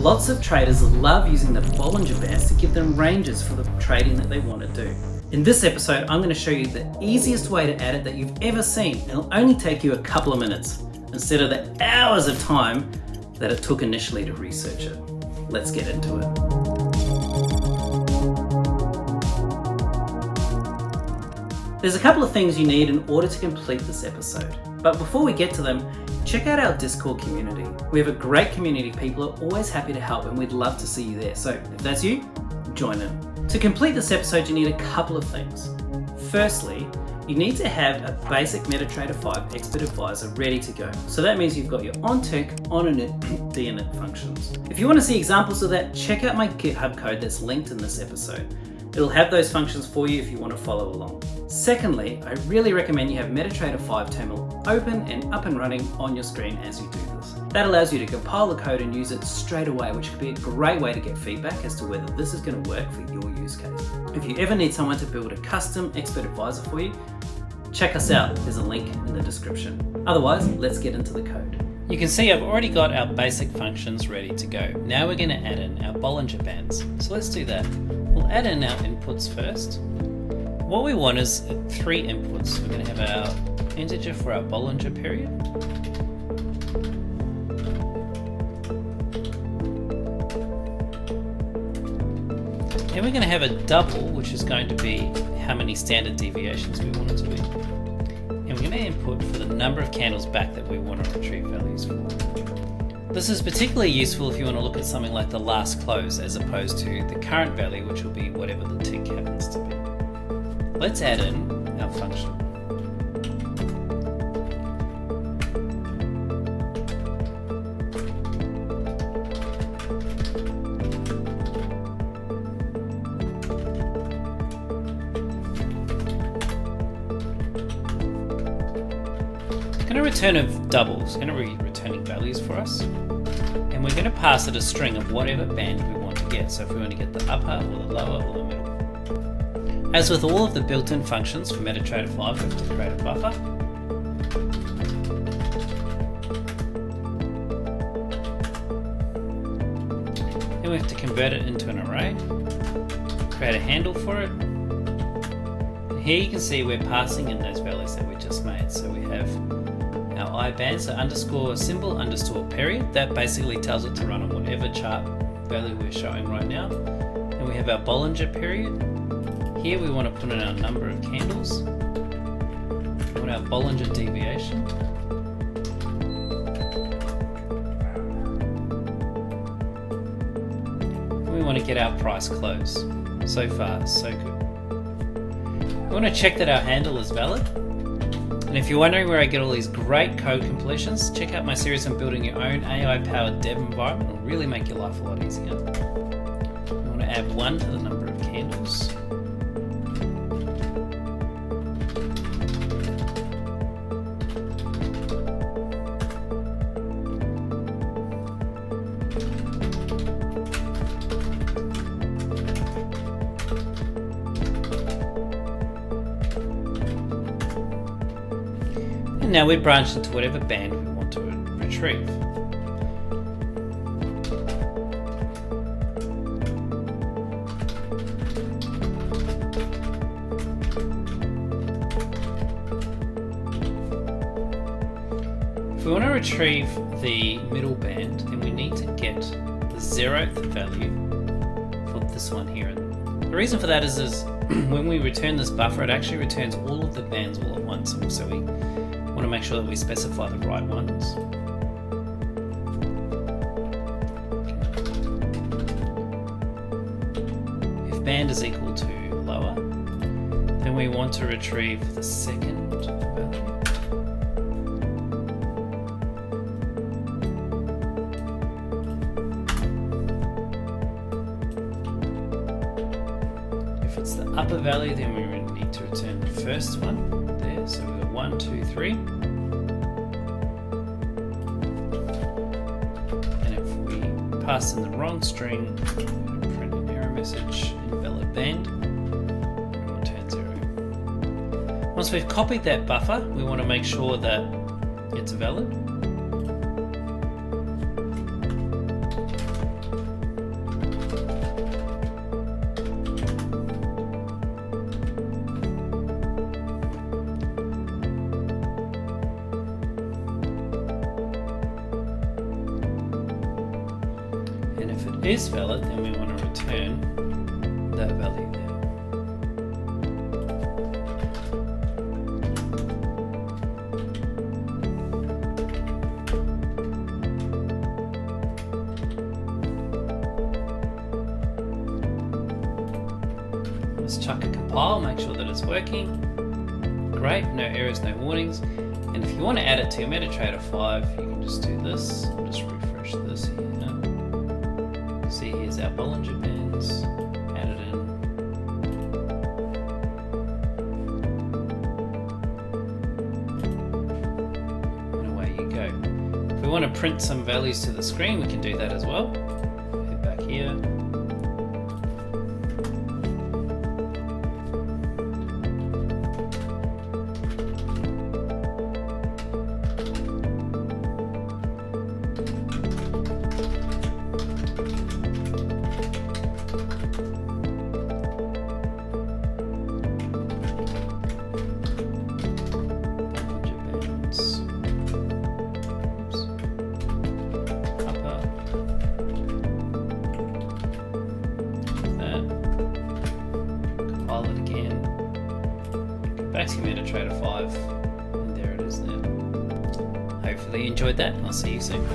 Lots of traders love using the Bollinger Bands to give them ranges for the trading that they want to do. In this episode, I'm going to show you the easiest way to add it that you've ever seen. It'll only take you a couple of minutes instead of the hours of time that it took initially to research it. Let's get into it. There's a couple of things you need in order to complete this episode. But before we get to them, check out our Discord community. We have a great community. People are always happy to help and we'd love to see you there. So if that's you, join in. To complete this episode, you need a couple of things. Firstly, you need to have a basic MetaTrader 5 Expert Advisor ready to go. So that means you've got your OnTick, OnInit, DInit functions. If you want to see examples of that, check out my GitHub code that's linked in this episode. It'll have those functions for you if you want to follow along. Secondly, I really recommend you have MetaTrader 5 terminal open and up and running on your screen as you do this. That allows you to compile the code and use it straight away, which could be a great way to get feedback as to whether this is going to work for your use case. If you ever need someone to build a custom Expert Advisor for you, check us out. There's a link in the description. Otherwise, let's get into the code. You can see I've already got our basic functions ready to go. Now we're going to add in our Bollinger Bands. So let's do that. We'll add in our inputs first. What we want is 3 inputs. We're going to have our integer for our Bollinger Period. And we're going to have a double, which is going to be how many standard deviations we want it to be. And we're going to input for the number of candles back that we want to retrieve values for. This is particularly useful if you want to look at something like the last close as opposed to the current value, which will be whatever the tick happens to be. Let's add in our function. It's going to return a double. It's going to be returning values for us. And we're going to pass it a string of whatever band we want to get. So if we want to get the upper or the lower or the middle. As with all of the built-in functions for MetaTrader 5, we have to create a buffer. Then we have to convert it into an array, create a handle for it. And here you can see we're passing in those values that we just made. So we have our I band, so underscore symbol underscore period. That basically tells it to run on whatever chart value we're showing right now. Then we have our Bollinger Period. Here we want to put in our number of candles. We want our Bollinger Deviation. We want to get our price close. So far, so good. We want to check that our handle is valid. And if you're wondering where I get all these great code completions, check out my series on building your own AI-powered dev environment. It'll really make your life a lot easier. We want to add 1 to the number of candles. And now we're branched into whatever band we want to retrieve. If we want to retrieve the middle band, then we need to get the 0th value for this one here. The reason for that is when we return this buffer, it actually returns all of the bands all at once, so we want to make sure that we specify the right ones. If band is equal to lower, then we want to retrieve the 2nd value. If it's the upper value, then we need to return the first one there. So we've got 1, 2, 3. And if we pass in the wrong string, we're going to print an error message, invalid band, and we'll return 0. Once we've copied that buffer, we want to make sure that it's valid. if it is valid, then we want to return that value there. Let's chuck a compile, make sure that it's working. Great, no errors, no warnings. And if you want to add it to your MetaTrader 5, you can just do this. I'll just refresh this here. See, here's our Bollinger Bands. Add it in. And away you go. If we want to print some values to the screen, we can do that as well. Head back here. Back to MetaTrader 5, and there it is there. Hopefully you enjoyed that, and I'll see you soon.